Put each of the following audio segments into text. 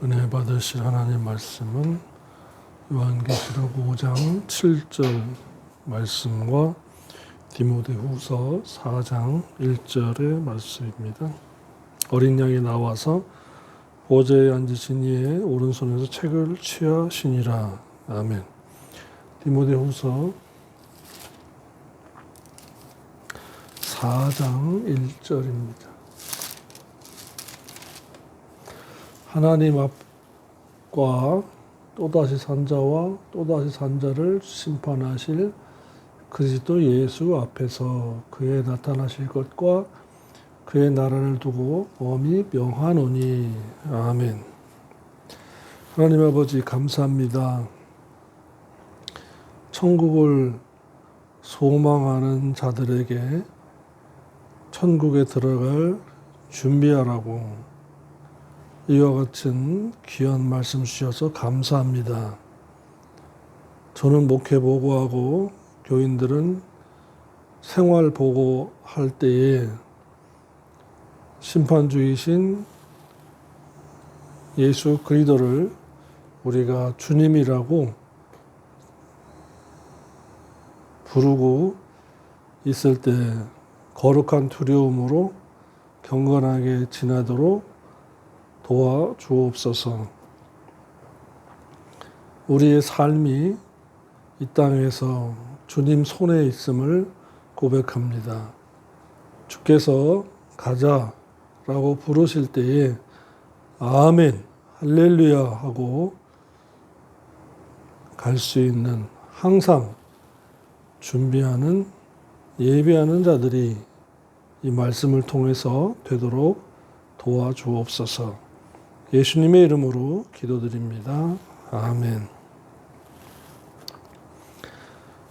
은혜 받으실 하나님 말씀은 요한계시록 5장 7절 말씀과 디모데후서 4장 1절의 말씀입니다. 어린 양이 나와서 보좌에 앉으신 이의 오른손에서 책을 취하시니라. 아멘. 디모데후서 4장 1절입니다. 하나님 앞과 또다시 산자와 또다시 산자를 심판하실 그리스도 예수 앞에서 그의 나타나실 것과 그의 나라를 두고 엄히 명하노니. 아멘. 하나님 아버지 감사합니다. 천국을 소망하는 자들에게 천국에 들어갈 준비하라고 이와 같은 귀한 말씀 주셔서 감사합니다. 저는 목회 보고하고 교인들은 생활 보고할 때에 심판주이신 예수 그리스도를 우리가 주님이라고 부르고 있을 때 거룩한 두려움으로 경건하게 지나도록 도와주옵소서. 우리의 삶이 이 땅에서 주님 손에 있음을 고백합니다. 주께서 가자라고 부르실 때에 아멘, 할렐루야 하고 갈 수 있는 항상 준비하는 예배하는 자들이 이 말씀을 통해서 되도록 도와주옵소서. 예수님의 이름으로 기도드립니다. 아멘.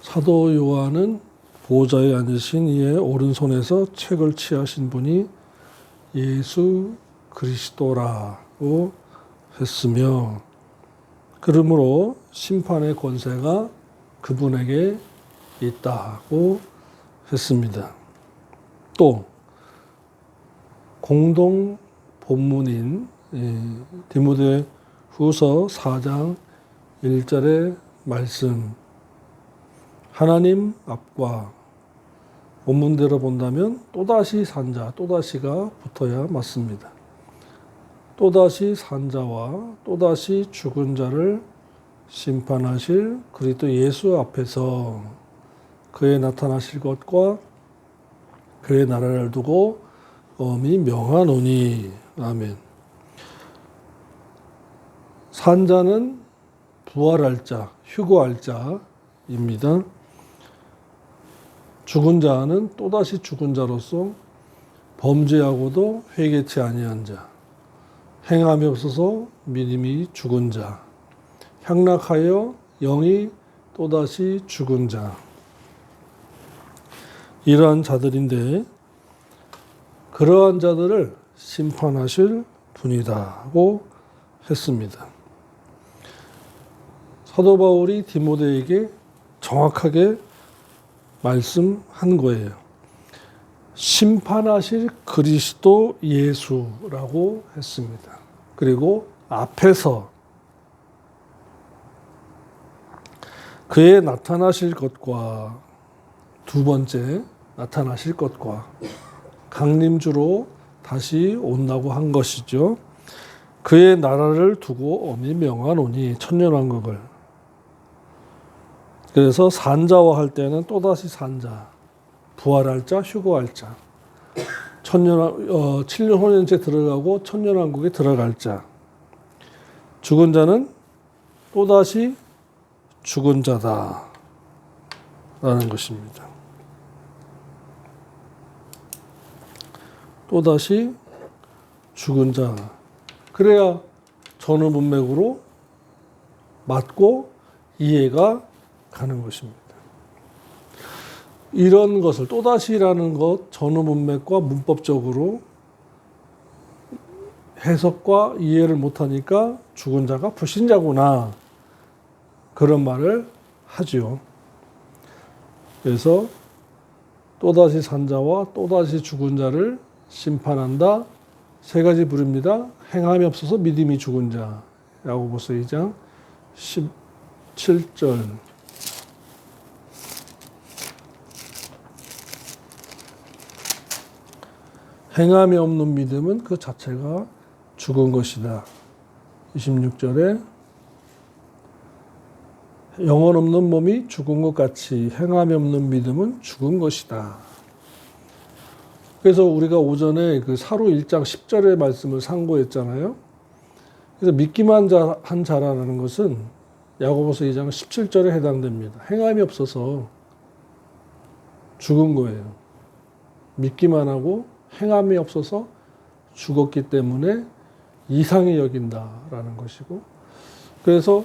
사도 요한은 보좌에 앉으신 이의 오른손에서 책을 취하신 분이 예수 그리스도라고 했으며 그러므로 심판의 권세가 그분에게 있다고 했습니다. 또 공동 본문인 디모데후서 4장 1절의 말씀, 하나님 앞과 본문대로 본다면 또다시 산자, 또다시가 붙어야 맞습니다. 또다시 산자와 또다시 죽은 자를 심판하실 그리스도 예수 앞에서 그의 나타나실 것과 그의 나라를 두고 엄히 명하노니. 아멘. 산자는 부활할 자, 휴거할 자입니다. 죽은 자는 또다시 죽은 자로서 범죄하고도 회개치 아니한 자, 행함이 없어서 믿음이 죽은 자, 향락하여 영이 또다시 죽은 자, 이러한 자들인데 그러한 자들을 심판하실 분이다고 했습니다. 사도 바울이 디모데에게 정확하게 말씀한 거예요. 심판하실 그리스도 예수라고 했습니다. 그리고 앞에서 그의 나타나실 것과 두 번째 나타나실 것과 강림주로 다시 온다고 한 것이죠. 그의 나라를 두고 엄히 명하노니, 천년왕국을. 그래서 산자와 할 때는 또다시 산자, 부활할 자, 휴거할 자, 7년 혼연체 들어가고 천년왕국에 들어갈 자, 죽은 자는 또다시 죽은 자다 라는 것입니다. 또다시 죽은 자. 그래야 전후 문맥으로 맞고 이해가 가는 것입니다. 이런 것을 또다시라는 것 전후 문맥과 문법적으로 해석과 이해를 못하니까 죽은 자가 불신자구나 그런 말을 하지요. 그래서 또다시 산자와 또다시 죽은 자를 심판한다. 세 가지 부릅니다. 행함이 없어서 믿음이 죽은 자. 야고보서 2장 17절. 행함이 없는 믿음은 그 자체가 죽은 것이다. 26절에 영혼 없는 몸이 죽은 것 같이 행함이 없는 믿음은 죽은 것이다. 그래서 우리가 오전에 그 사로 1장 10절의 말씀을 상고했잖아요. 그래서 믿기만 한 자라는 것은 야고보서 2장 17절에 해당됩니다. 행함이 없어서 죽은 거예요. 믿기만 하고 행함이 없어서 죽었기 때문에 이상히 여긴다라는 것이고, 그래서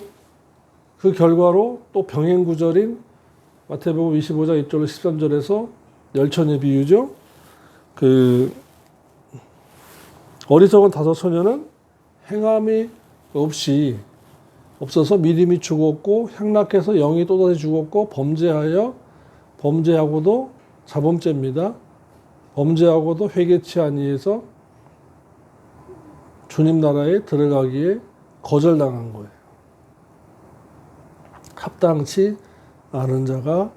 그 결과로 또 병행 구절인 마태복음 25장 1절로 13절에서 열처녀 비유죠. 그 어리석은 다섯 처녀는 행함이 없어서 믿음이 죽었고, 향락해서 영이 또다시 죽었고, 범죄하고도 자범죄입니다. 범죄하고도 회개치 아니해서 주님 나라에 들어가기에 거절당한 거예요. 합당치 않은 자가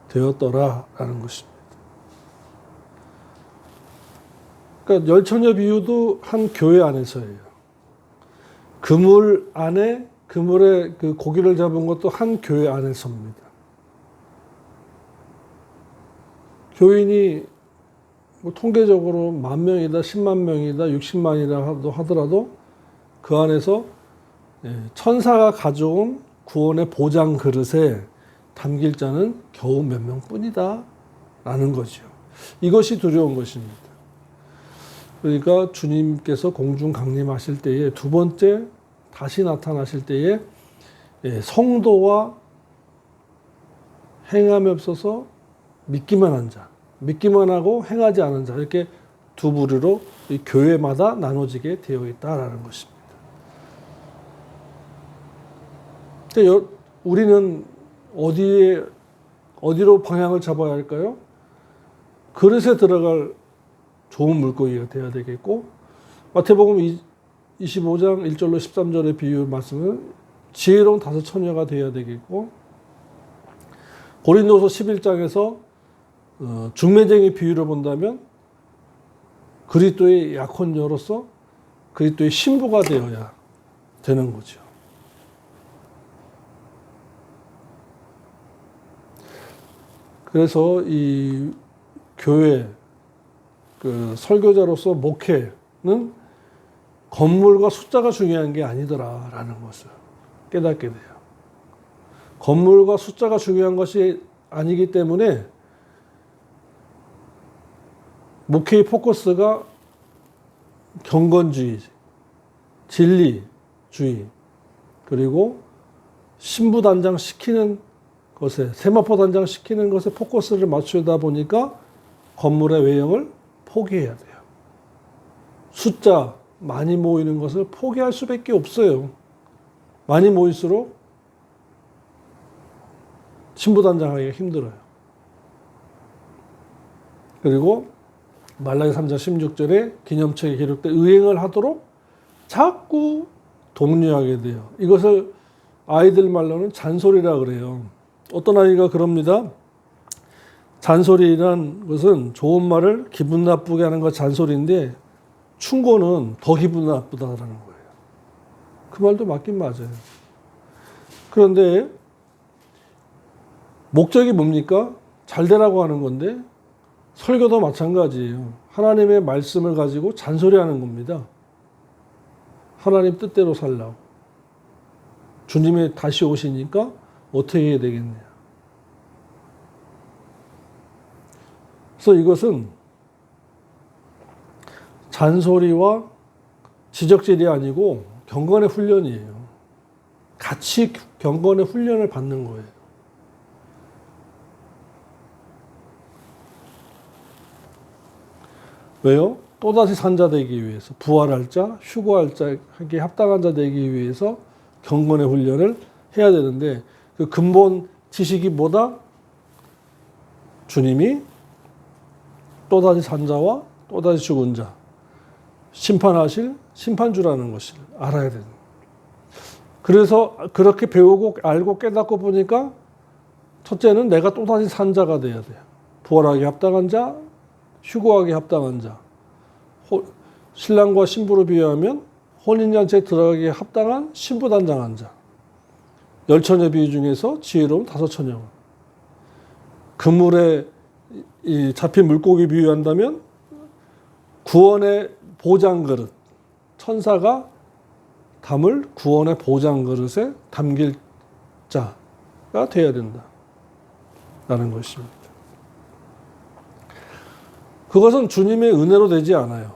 되었더라라는 것입니다. 그러니까 열처녀 비유도 한 교회 안에서예요. 그물 안에, 그물에 그 고기를 잡은 것도 한 교회 안에서입니다. 교인이 뭐 통계적으로 10,000명이다, 10만 명이다, 60만이다 하더라도 그 안에서 천사가 가져온 구원의 보장 그릇에 담길 자는 겨우 몇 명뿐이다 라는 거죠. 이것이 두려운 것입니다. 그러니까 주님께서 공중 강림하실 때에 두 번째 다시 나타나실 때에 성도와 행함이 없어서 믿기만 한 자, 믿기만 하고 행하지 않은 자, 이렇게 두 부류로 이 교회마다 나눠지게 되어 있다라는 것입니다. 근데 우리는 어디로 방향을 잡아야 할까요? 그릇에 들어갈 좋은 물고기가 되어야 되겠고, 마태복음 25장 1절로 13절의 비유 말씀은 지혜로운 다섯 처녀가 되어야 되겠고, 고린도서 11장에서 중매쟁이 비유를 본다면 그리스도의 약혼녀로서 그리스도의 신부가 되어야 되는 거죠. 그래서 이 교회 그 설교자로서 목회는 건물과 숫자가 중요한 게 아니더라라는 것을 깨닫게 돼요. 건물과 숫자가 중요한 것이 아니기 때문에 목회의 포커스가 경건주의, 진리주의, 그리고 신부 단장시키는 것에, 세마포 단장시키는 것에 포커스를 맞추다 보니까 건물의 외형을 포기해야 돼요. 숫자 많이 모이는 것을 포기할 수밖에 없어요. 많이 모일수록 신부 단장하기가 힘들어요. 그리고 말라기 3장 16절에 기념책에 기록된 의행을 하도록 자꾸 독려하게 돼요. 이것을 아이들 말로는 잔소리라 그래요. 어떤 아이가 그럽니다. 잔소리란 것은 좋은 말을 기분 나쁘게 하는 것 잔소리인데 충고는 더 기분 나쁘다라는 거예요. 그 말도 맞긴 맞아요. 그런데 목적이 뭡니까? 잘 되라고 하는 건데 설교도 마찬가지예요. 하나님의 말씀을 가지고 잔소리하는 겁니다. 하나님 뜻대로 살라고. 주님이 다시 오시니까 어떻게 해야 되겠냐. 그래서 이것은 잔소리와 지적질이 아니고 경건의 훈련이에요. 같이 경건의 훈련을 받는 거예요. 왜요? 또다시 산자 되기 위해서, 부활할 자, 휴거할 자에게 합당한 자 되기 위해서 경건의 훈련을 해야 되는데 그 근본 지식이 뭐다? 주님이 또다시 산 자와 또다시 죽은 자, 심판하실 심판주라는 것을 알아야 됩니다. 그래서 그렇게 배우고 알고 깨닫고 보니까 첫째는 내가 또다시 산자가 돼야 돼요. 부활하기 합당한 자, 휴거하기 합당한 자. 신랑과 신부로 비유하면 혼인잔치에 들어가기에 합당한 신부단장한 자. 10처녀 비유 중에서 지혜로운 5처녀. 그물에 잡힌 물고기 비유한다면 구원의 보장그릇. 천사가 담을 구원의 보장그릇에 담길 자가 되어야 된다. 라는 것입니다. 그것은 주님의 은혜로 되지 않아요.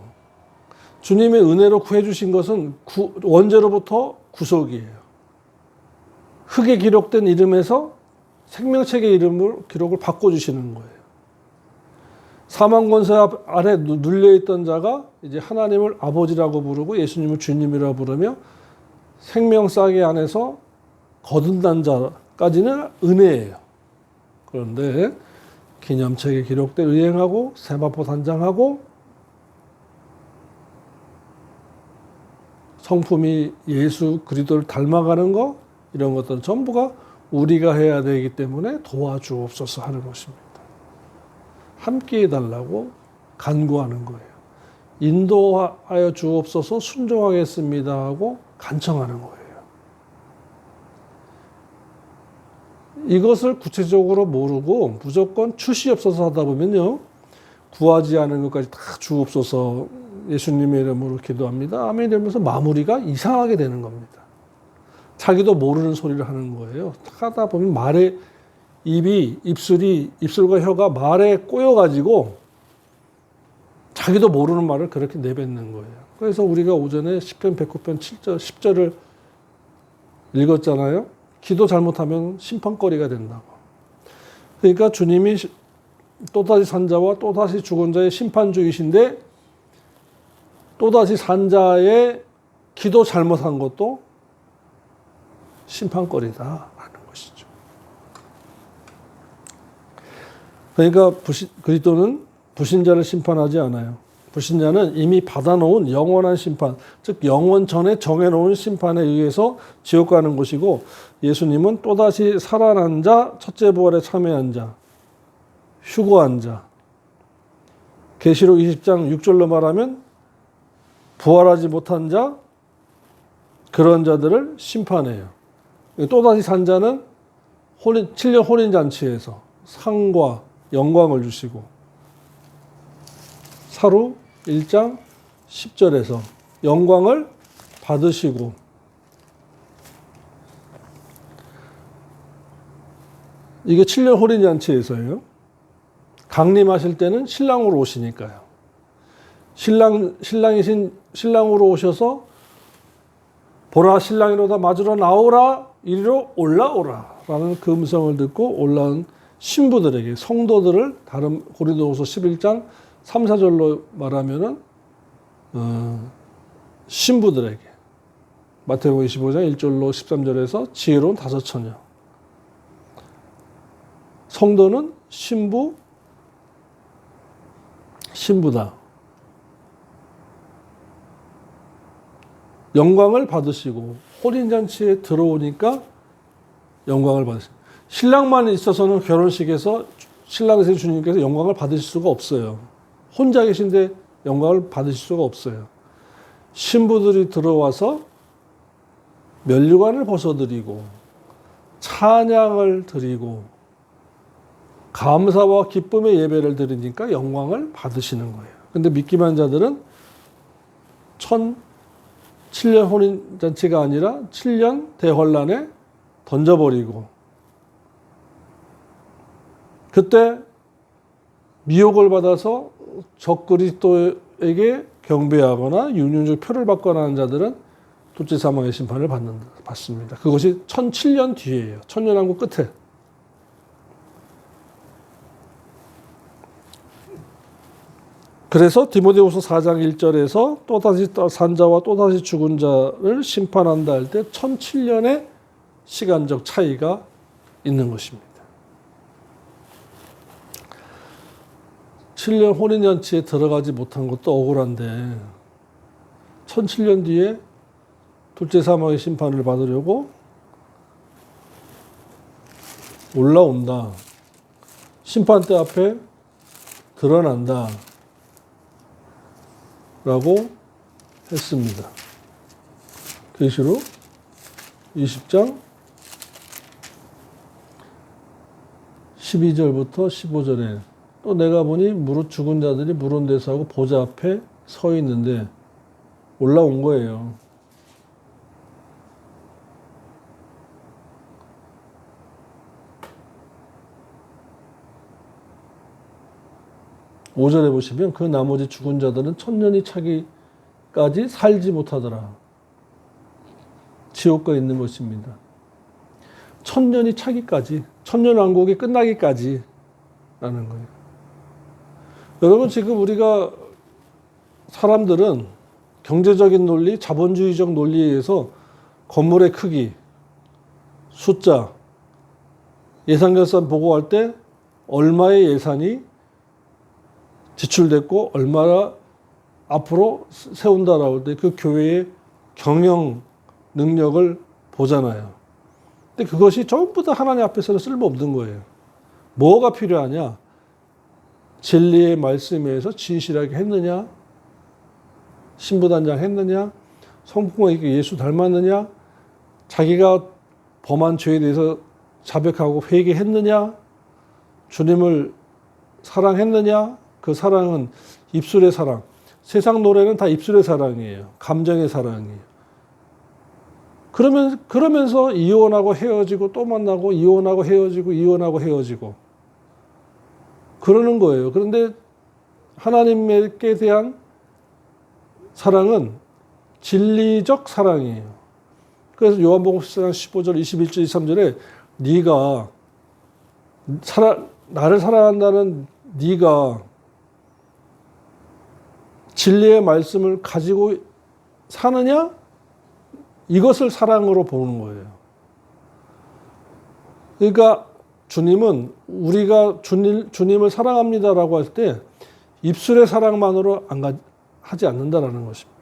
주님의 은혜로 구해주신 것은 원죄로부터 구속이에요. 흙에 기록된 이름에서 생명책의 기록을 바꿔주시는 거예요. 사망 권세 아래 눌려있던 자가 이제 하나님을 아버지라고 부르고 예수님을 주님이라고 부르며 생명싸개 안에서 거듭난 자까지는 은혜예요. 그런데 기념책에 기록된 의행하고 세마포 단장하고 성품이 예수 그리스도를 닮아가는 거 이런 것들은 전부가 우리가 해야 되기 때문에 도와주옵소서 하는 것입니다. 함께 해달라고 간구하는 거예요. 인도하여 주옵소서 순종하겠습니다 하고 간청하는 거예요. 이것을 구체적으로 모르고 무조건 주시옵소서 하다 보면요. 구하지 않은 것까지 다 주옵소서 예수님의 이름으로 기도합니다. 아멘 이러면서 마무리가 이상하게 되는 겁니다. 자기도 모르는 소리를 하는 거예요. 하다 보면 말에 입술과 혀가 말에 꼬여가지고 자기도 모르는 말을 그렇게 내뱉는 거예요. 그래서 우리가 오전에 시편 109편 7절, 10절을 읽었잖아요. 기도 잘못하면 심판거리가 된다고. 그러니까 주님이 또다시 산 자와 또다시 죽은 자의 심판주이신데 또다시 산 자의 기도 잘못한 것도 심판거리다라는 것이죠. 그러니까 그리스도는 불신자를 심판하지 않아요. 불신자는 이미 받아놓은 영원한 심판, 즉 영원 전에 정해놓은 심판에 의해서 지옥 가는 것이고 예수님은 또다시 살아난 자, 첫째 부활에 참여한 자, 휴거한 자. 계시록 20장 6절로 말하면 부활하지 못한 자, 그런 자들을 심판해요. 또다시 산 자는 7년 혼인잔치에서 상과 영광을 주시고 사루 1장 10절에서 영광을 받으시고 이게 7년 혼인잔치에서예요. 강림하실 때는 신랑으로 오시니까요. 신랑으로 오셔서 보라 신랑이로다 맞으러 나오라 이리로 올라오라 라는 그 음성을 듣고 올라온 신부들에게 성도들을 다른 고린도후서 11장 3, 4절로 말하면은 신부들에게 마태복음 25장 1절로 13절에서 지혜로운 5처녀 성도는 신부다. 영광을 받으시고 혼인잔치에 들어오니까 영광을 받으시고 신랑만 있어서는 결혼식에서 신랑이신 주님께서 영광을 받으실 수가 없어요. 혼자 계신데 영광을 받으실 수가 없어요. 신부들이 들어와서 면류관을 벗어드리고 찬양을 드리고 감사와 기쁨의 예배를 드리니까 영광을 받으시는 거예요. 근데 믿기만 자들은 7년 혼인잔치가 아니라 7년 대환란에 던져버리고 그때 미혹을 받아서 적그리스도에게 경배하거나 윤율적 표를 받거나 하는 자들은 둘째 사망의 심판을 받습니다. 그것이 1007년 뒤에요. 천년왕국 끝에. 그래서 디모데후서 4장 1절에서 또다시 산 자와 또다시 죽은 자를 심판한다 할 때 1007년의 시간적 차이가 있는 것입니다. 7년 혼인잔치에 들어가지 못한 것도 억울한데 천칠년 뒤에 둘째 사망의 심판을 받으려고 올라온다. 심판대 앞에 드러난다. 라고 했습니다. 계시록 20장 12절부터 15절에 또 내가 보니 무릇 죽은 자들이 무른 데서 하고 보좌 앞에 서 있는데 올라온 거예요. 오절에 보시면 그 나머지 죽은 자들은 천년이 차기까지 살지 못하더라. 지옥에 있는 것입니다. 천년이 차기까지, 천년왕국이 끝나기까지 라는 거예요. 여러분, 지금 우리가 사람들은 경제적인 논리, 자본주의적 논리에 의해서 건물의 크기, 숫자, 예산결산 보고할 때 얼마의 예산이 지출됐고 얼마나 앞으로 세운다라고 할 때 그 교회의 경영 능력을 보잖아요. 근데 그것이 전부 다 하나님 앞에서는 쓸모없는 거예요. 뭐가 필요하냐? 진리의 말씀에 의해서 진실하게 했느냐? 신부단장 했느냐? 성품과 예수 닮았느냐? 자기가 범한 죄에 대해서 자백하고 회개했느냐? 주님을 사랑했느냐? 그 사랑은 입술의 사랑. 세상 노래는 다 입술의 사랑이에요. 감정의 사랑이에요. 그러면서 이혼하고 헤어지고 또 만나고 이혼하고 헤어지고 이혼하고 헤어지고 그러는 거예요. 그런데 하나님께 대한 사랑은 진리적 사랑이에요. 그래서 요한복음 14장 15절, 21절, 23절에 네가 나를 사랑한다는 네가 진리의 말씀을 가지고 사느냐? 이것을 사랑으로 보는 거예요. 그러니까 주님은 우리가 주님을 사랑합니다라고 할 때 입술의 사랑만으로 하지 않는다라는 것입니다.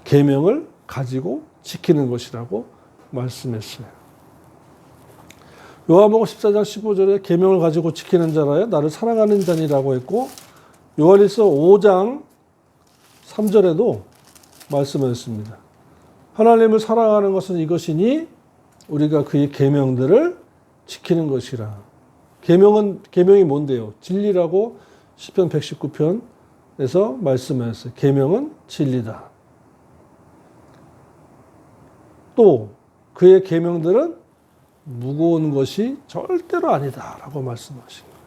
계명을 가지고 지키는 것이라고 말씀했어요. 요한복음 14장 15절에 계명을 가지고 지키는 자라야 나를 사랑하는 자니라고 했고 요한일서 5장 3절에도 말씀하셨습니다. 하나님을 사랑하는 것은 이것이니 우리가 그의 계명들을 지키는 것이라. 계명이 뭔데요? 진리라고 시편 119편에서 말씀하셨어요. 계명은 진리다. 또 그의 계명들은 무거운 것이 절대로 아니다라고 말씀하신 거예요.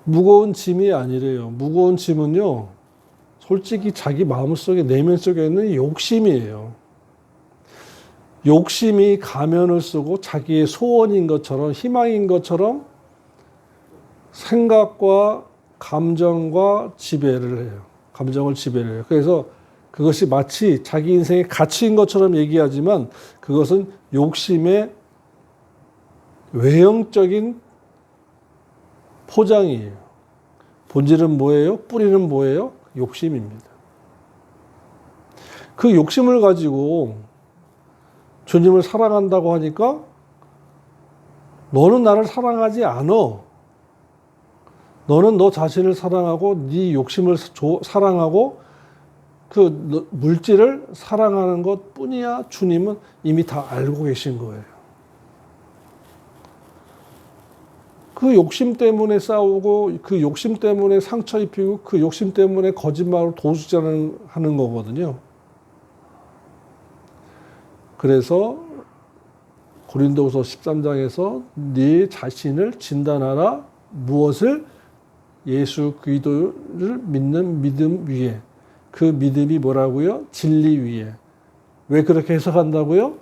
무거운 짐이 아니래요. 무거운 짐은요, 솔직히 자기 마음속에 내면 속에 있는 욕심이에요. 욕심이 가면을 쓰고 자기의 소원인 것처럼 희망인 것처럼 생각과 감정과 지배를 해요. 감정을 지배를 해요. 그래서 그것이 마치 자기 인생의 가치인 것처럼 얘기하지만 그것은 욕심의 외형적인 포장이에요. 본질은 뭐예요? 뿌리는 뭐예요? 욕심입니다. 그 욕심을 가지고 주님을 사랑한다고 하니까 너는 나를 사랑하지 않아. 너는 너 자신을 사랑하고 네 욕심을 사랑하고 그 물질을 사랑하는 것 뿐이야. 주님은 이미 다 알고 계신 거예요. 그 욕심 때문에 싸우고 그 욕심 때문에 상처 입히고 그 욕심 때문에 거짓말로 도주하는 거거든요. 그래서 고린도후서 13장에서 네 자신을 진단하라. 무엇을? 예수 그리스도를 믿는 믿음 위에. 그 믿음이 뭐라고요? 진리 위에. 왜 그렇게 해석한다고요?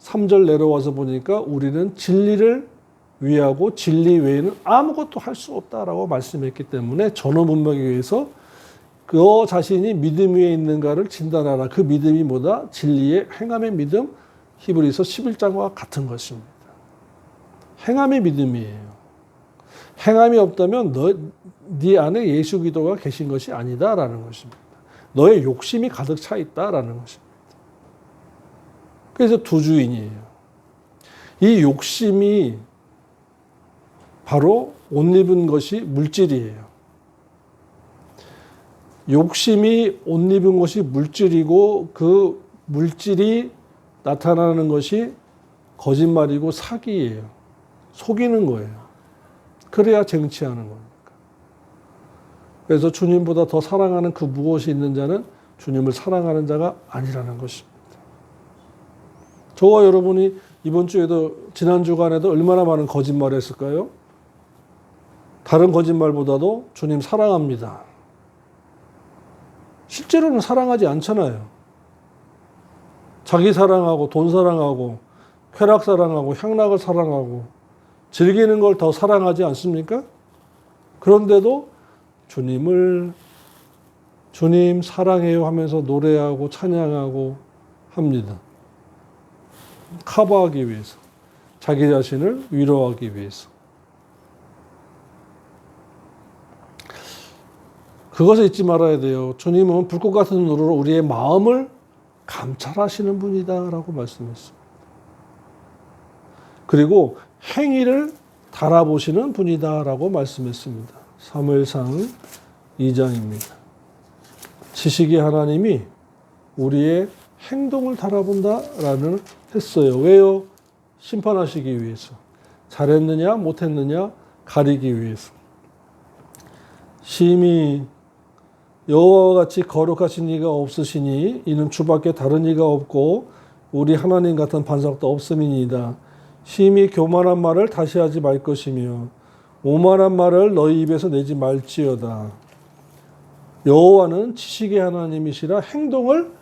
3절 내려와서 보니까 우리는 진리를 위하고 진리 외에는 아무것도 할 수 없다라고 말씀했기 때문에 전후 문맥에 의해서 그 자신이 믿음 위에 있는가를 진단하라. 그 믿음이 뭐다? 진리의 행함의 믿음, 히브리서 11장과 같은 것입니다. 행함의 믿음이에요. 행함이 없다면 네 안에 예수 그리스도가 계신 것이 아니다라는 것입니다. 너의 욕심이 가득 차 있다라는 것입니다. 그래서 두 주인이에요. 이 욕심이 바로 옷 입은 것이 물질이에요. 욕심이 옷 입은 것이 물질이고 그 물질이 나타나는 것이 거짓말이고 사기예요. 속이는 거예요. 그래야 쟁취하는 겁니까? 그래서 주님보다 더 사랑하는 그 무엇이 있는 자는 주님을 사랑하는 자가 아니라는 것입니다. 저와 여러분이 이번 주에도 지난 주간에도 얼마나 많은 거짓말을 했을까요? 다른 거짓말보다도 주님 사랑합니다. 실제로는 사랑하지 않잖아요. 자기 사랑하고 돈 사랑하고 쾌락 사랑하고 향락을 사랑하고 즐기는 걸 더 사랑하지 않습니까? 그런데도 주님 사랑해요 하면서 노래하고 찬양하고 합니다. 커버하기 위해서, 자기 자신을 위로하기 위해서. 그것을 잊지 말아야 돼요. 주님은 불꽃 같은 눈으로 우리의 마음을 감찰하시는 분이다라고 말씀했습니다. 그리고 행위를 달아보시는 분이다라고 말씀했습니다. 사무엘상 2장입니다. 지식의 하나님이 우리의 행동을 달아본다라는 했어요. 왜요? 심판하시기 위해서. 잘했느냐 못했느냐 가리기 위해서. 심히 여호와와 같이 거룩하신 이가 없으시니 이는 주밖에 다른 이가 없고 우리 하나님 같은 반석도 없음이니이다. 심히 교만한 말을 다시 하지 말 것이며 오만한 말을 너희 입에서 내지 말지어다. 여호와는 지식의 하나님이시라 행동을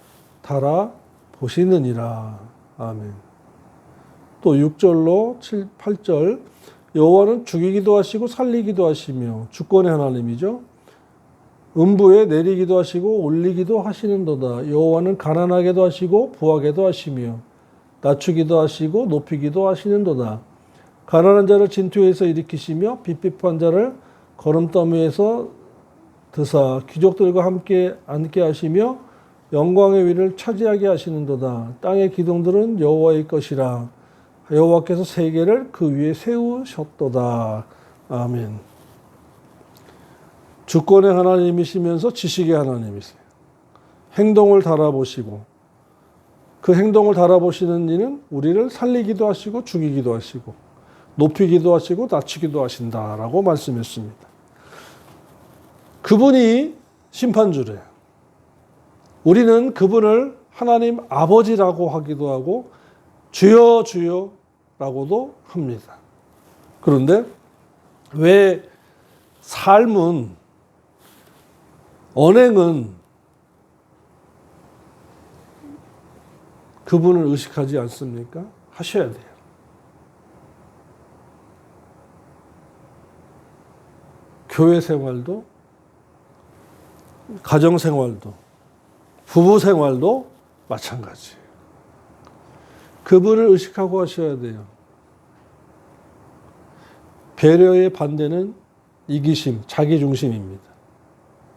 달아보시느니라. 아멘. 또 6절로 7, 8절 여호와는 죽이기도 하시고 살리기도 하시며 주권의 하나님이죠. 음부에 내리기도 하시고 올리기도 하시는도다. 여호와는 가난하게도 하시고 부하게도 하시며 낮추기도 하시고 높이기도 하시는도다. 가난한 자를 진투에서 일으키시며 빚빚한 자를 거름더미에서 드사 귀족들과 함께 앉게 하시며 영광의 위를 차지하게 하시는도다. 땅의 기둥들은 여호와의 것이라. 여호와께서 세계를 그 위에 세우셨도다. 아멘. 주권의 하나님이시면서 지식의 하나님이세요. 행동을 달아보시고 그 행동을 달아보시는 이는 우리를 살리기도 하시고 죽이기도 하시고 높이기도 하시고 낮추기도 하신다라고 말씀했습니다. 그분이 심판주래요. 우리는 그분을 하나님 아버지라고 하기도 하고 주여 주여라고도 합니다. 그런데 왜 삶은 언행은 그분을 의식하지 않습니까? 하셔야 돼요. 교회 생활도 가정 생활도 부부 생활도 마찬가지예요. 그분을 의식하고 하셔야 돼요. 배려의 반대는 이기심, 자기중심입니다.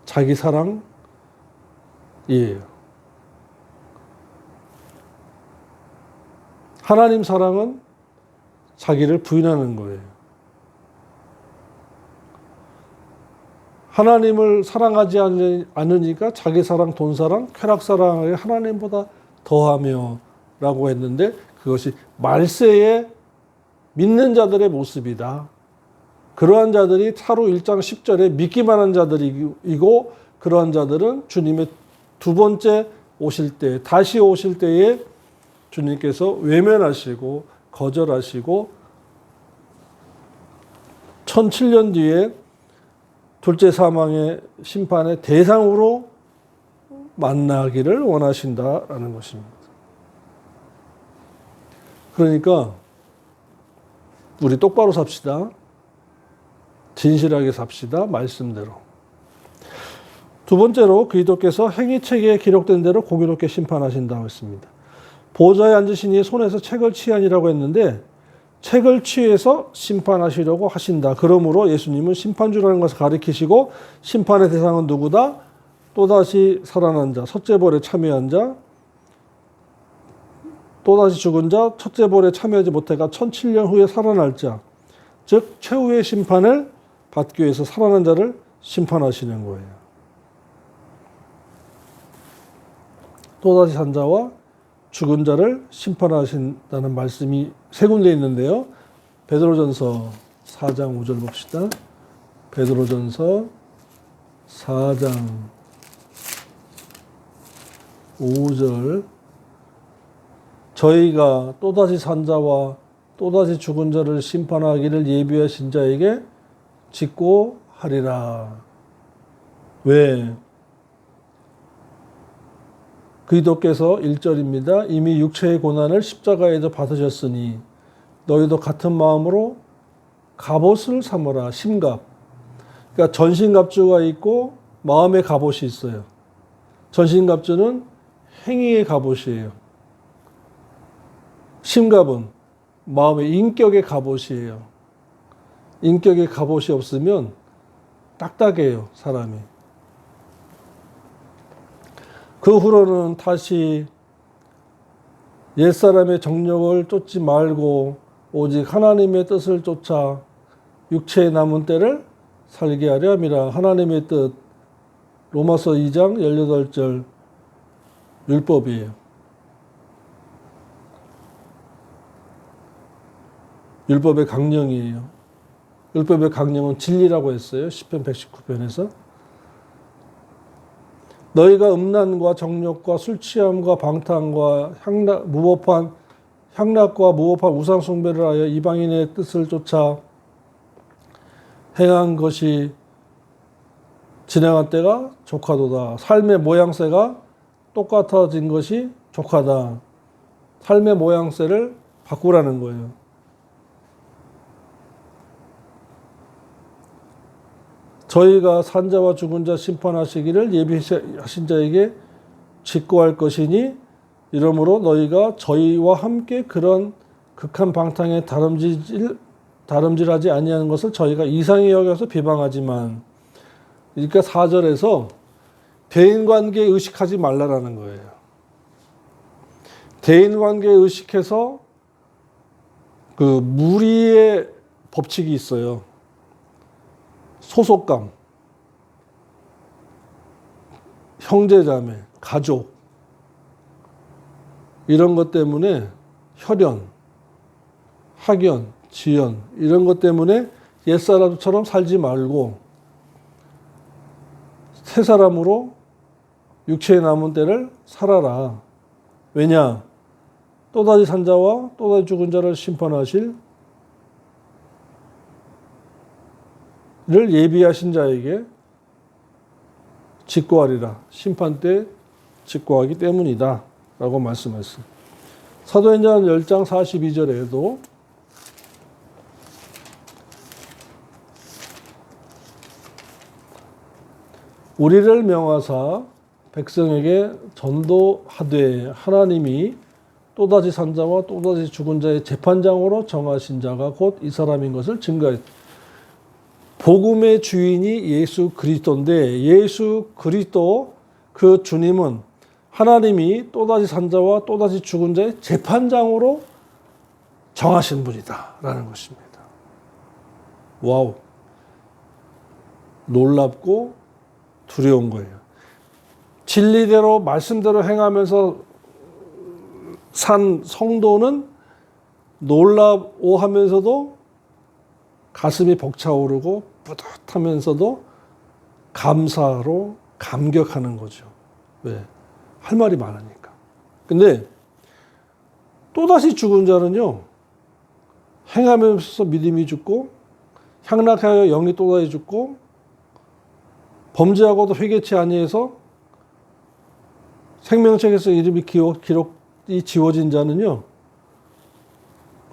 자기 사랑이에요. 하나님 사랑은 자기를 부인하는 거예요. 하나님을 사랑하지 않으니까 자기 사랑, 돈 사랑, 쾌락 사랑을 하나님보다 더하며 라고 했는데 그것이 말세에 믿는 자들의 모습이다. 그러한 자들이 사로 1장 10절에 믿기만 한 자들이고 그러한 자들은 주님의 두 번째 오실 때, 다시 오실 때에 주님께서 외면하시고 거절하시고 1007년 뒤에 둘째 사망의 심판의 대상으로 만나기를 원하신다라는 것입니다. 그러니까 우리 똑바로 삽시다. 진실하게 삽시다. 말씀대로. 두 번째로 그리스도께서 행위책에 기록된 대로 공의롭게 심판하신다고 했습니다. 보좌에 앉으신 이의 손에서 책을 취하니라고 했는데 책을 취해서 심판하시려고 하신다. 그러므로 예수님은 심판주라는 것을 가리키시고 심판의 대상은 누구다? 또다시 살아난 자, 첫째 벌에 참여한 자, 또다시 죽은 자, 첫째 벌에 참여하지 못해가 1007년 후에 살아날 자, 즉 최후의 심판을 받기 위해서 살아난 자를 심판하시는 거예요. 또다시 산 자와 죽은 자를 심판하신다는 말씀이 세 군데 있는데요. 베드로전서 4장 5절 봅시다. 베드로전서 4장 5절. 저희가 또다시 산 자와 또다시 죽은 자를 심판하기를 예비하신 자에게 직고하리라. 왜? 그리스도께서 1절입니다. 이미 육체의 고난을 십자가에서 받으셨으니 너희도 같은 마음으로 갑옷을 삼으라. 심갑. 그러니까 전신갑주가 있고 마음의 갑옷이 있어요. 전신갑주는 행위의 갑옷이에요. 심갑은 마음의 인격의 갑옷이에요. 인격의 갑옷이 없으면 딱딱해요, 사람이. 그 후로는 다시 옛사람의 정욕을 쫓지 말고 오직 하나님의 뜻을 쫓아 육체의 남은 때를 살게 하려 함이라. 하나님의 뜻, 로마서 2장 18절 율법이에요. 율법의 강령이에요. 율법의 강령은 진리라고 했어요. 시편 119편에서. 너희가 음란과 정욕과 술 취함과 방탕과 향락과 무법한 우상 숭배를 하여 이방인의 뜻을 쫓아 행한 것이 진행한 때가 족하도다. 삶의 모양새가 똑같아진 것이 족하다. 삶의 모양새를 바꾸라는 거예요. 저희가 산 자와 죽은 자 심판하시기를 예비하신 자에게 직고할 것이니 이러므로 너희가 저희와 함께 그런 극한 방탕에 다름질하지 아니하는 것을 저희가 이상히 여겨서 비방하지만, 그러니까 4절에서 대인관계 의식하지 말라라는 거예요. 대인관계 의식해서 그 무리의 법칙이 있어요. 소속감, 형제자매, 가족 이런 것 때문에 혈연, 학연, 지연 이런 것 때문에 옛사람처럼 살지 말고 새 사람으로 육체의 남은 때를 살아라. 왜냐? 또다시 산 자와 또다시 죽은 자를 심판하실 를 예비하신 자에게 직고하리라. 심판 때 직고하기 때문이다 라고 말씀했어요. 사도행전 10장 42절에도 우리를 명하사 백성에게 전도하되 하나님이 또다시 산 자와 또다시 죽은 자의 재판장으로 정하신 자가 곧 이 사람인 것을 증거했다. 복음의 주인이 예수 그리스도인데 예수 그리스도 그 주님은 하나님이 또다시 산 자와 또다시 죽은 자의 재판장으로 정하신 분이다 라는 것입니다. 와우, 놀랍고 두려운 거예요. 진리대로 말씀대로 행하면서 산 성도는 놀라워하면서도 가슴이 벅차오르고 뿌듯하면서도 감사로 감격하는 거죠. 왜? 할 말이 많으니까. 근데 또다시 죽은 자는요, 행하면서 믿음이 죽고 향락하여 영이 또다시 죽고 범죄하고도 회개치 아니해서 생명책에서 이름이 기록이 지워진 자는요,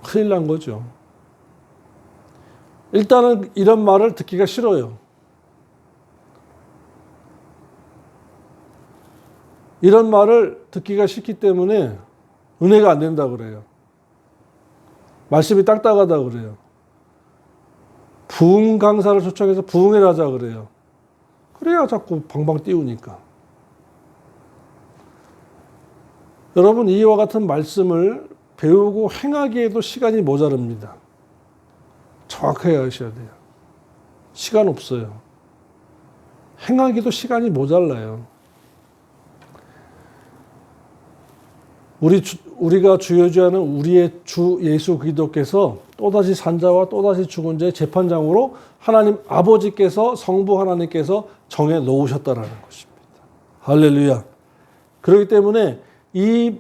큰일 난 거죠. 일단은 이런 말을 듣기가 싫어요. 이런 말을 듣기가 싫기 때문에 은혜가 안 된다 그래요. 말씀이 딱딱하다 그래요. 부흥 강사를 초청해서 부흥회를 하자 그래요. 그래야 자꾸 방방 띄우니까. 여러분, 이와 같은 말씀을 배우고 행하기에도 시간이 모자릅니다. 정확하게 하셔야 돼요. 시간 없어요. 행하기도 시간이 모자라요. 우리가 주여주하는 우리의 주 예수 그리스도께서 또다시 산자와 또다시 죽은 자의 재판장으로 하나님 아버지께서, 성부 하나님께서 정해 놓으셨다라는 것입니다. 할렐루야. 그렇기 때문에 이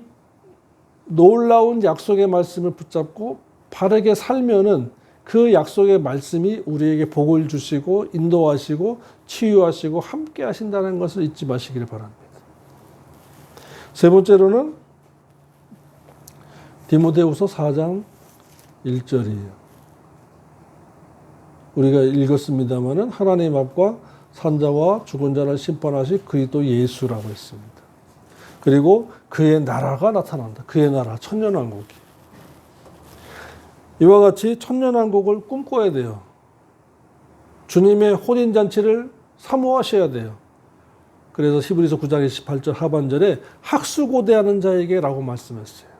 놀라운 약속의 말씀을 붙잡고 바르게 살면은 그 약속의 말씀이 우리에게 복을 주시고 인도하시고 치유하시고 함께 하신다는 것을 잊지 마시기를 바랍니다. 세 번째로는 디모데후서 4장 1절이에요. 우리가 읽었습니다마는 하나님 앞과 산자와 죽은 자를 심판하실 그리스도 예수라고 했습니다. 그리고 그의 나라가 나타난다. 그의 나라, 천년왕국이. 이와 같이 천년왕국을 꿈꿔야 돼요. 주님의 혼인잔치를 사모하셔야 돼요. 그래서 히브리서 9장 28절 하반절에 학수고대하는 자에게 라고 말씀했어요.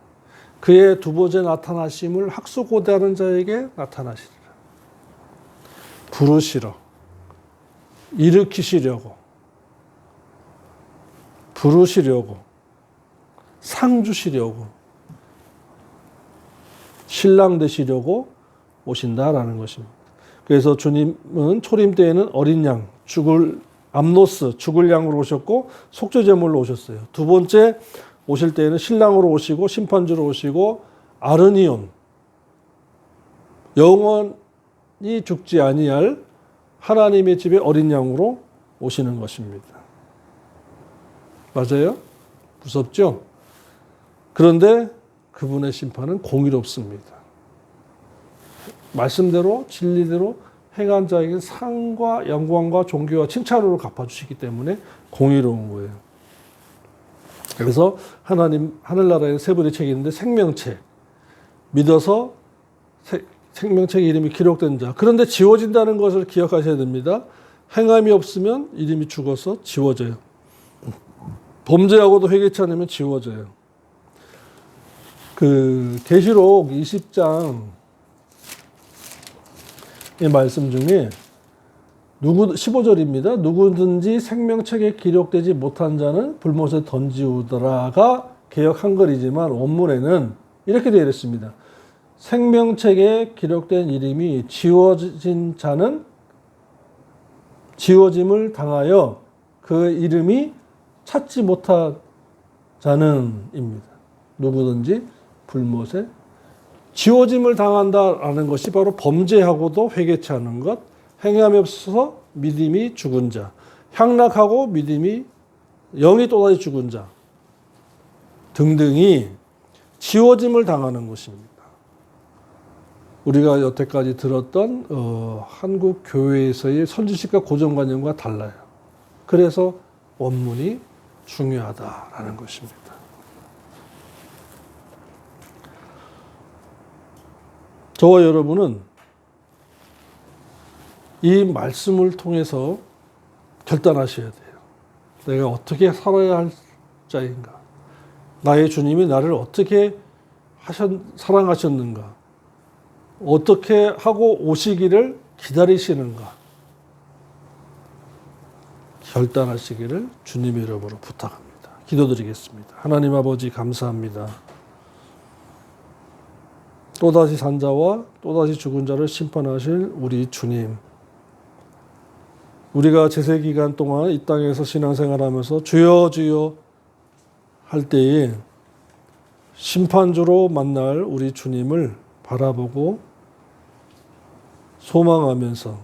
그의 두 번째 나타나심을 학수고대하는 자에게 나타나시리라. 부르시러, 일으키시려고, 부르시려고, 상 주시려고, 신랑 되시려고 오신다라는 것입니다. 그래서 주님은 초림 때에는 어린 양, 암노스, 죽을 양으로 오셨고 속죄제물로 오셨어요. 두 번째 오실 때에는 신랑으로 오시고 심판주로 오시고 아르니온, 영원히 죽지 아니할 하나님의 집에 어린 양으로 오시는 것입니다. 맞아요? 무섭죠? 그런데 그분의 심판은 공의롭습니다. 말씀대로 진리대로 행한 자에게 상과 영광과 존귀와 칭찬으로 갚아주시기 때문에 공의로운 거예요. 그래서 하나님 하늘나라에 세 분의 책이 있는데 생명책, 믿어서 생명책 이름이 기록된 자. 그런데 지워진다는 것을 기억하셔야 됩니다. 행함이 없으면 이름이 죽어서 지워져요. 범죄하고도 회개치 않으면 지워져요. 계시록 20장의 말씀 중에 15절입니다. 누구든지 생명책에 기록되지 못한 자는 불못에 던지우더라가 개역 한글이지만 원문에는 이렇게 되어 있습니다. 생명책에 기록된 이름이 지워진 자는 지워짐을 당하여 그 이름이 찾지 못한 자는입니다. 누구든지 불못에 지워짐을 당한다라는 것이 바로 범죄하고도 회개치 않은 것, 행함이 없어서 믿음이 죽은 자, 향락하고 믿음이 영이 또다시 죽은 자 등등이 지워짐을 당하는 것입니다. 우리가 여태까지 들었던 한국 교회에서의 선지식과 고정관념과 달라요. 그래서 원문이 중요하다라는 것입니다. 저와 여러분은 이 말씀을 통해서 결단하셔야 돼요. 내가 어떻게 살아야 할 자인가? 나의 주님이 나를 어떻게 사랑하셨는가? 어떻게 하고 오시기를 기다리시는가? 결단하시기를 주님의 이름으로 부탁합니다. 기도드리겠습니다. 하나님 아버지 감사합니다. 또다시 산자와 또다시 죽은 자를 심판하실 우리 주님. 우리가 제세기간 동안 이 땅에서 신앙생활하면서 주여 주여 할 때에 심판주로 만날 우리 주님을 바라보고 소망하면서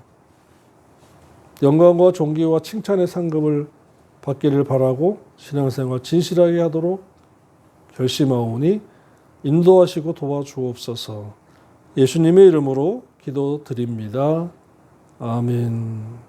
영광과 존귀와 칭찬의 상급을 받기를 바라고 신앙생활 진실하게 하도록 결심하오니 인도하시고 도와주옵소서. 예수님의 이름으로 기도드립니다. 아멘.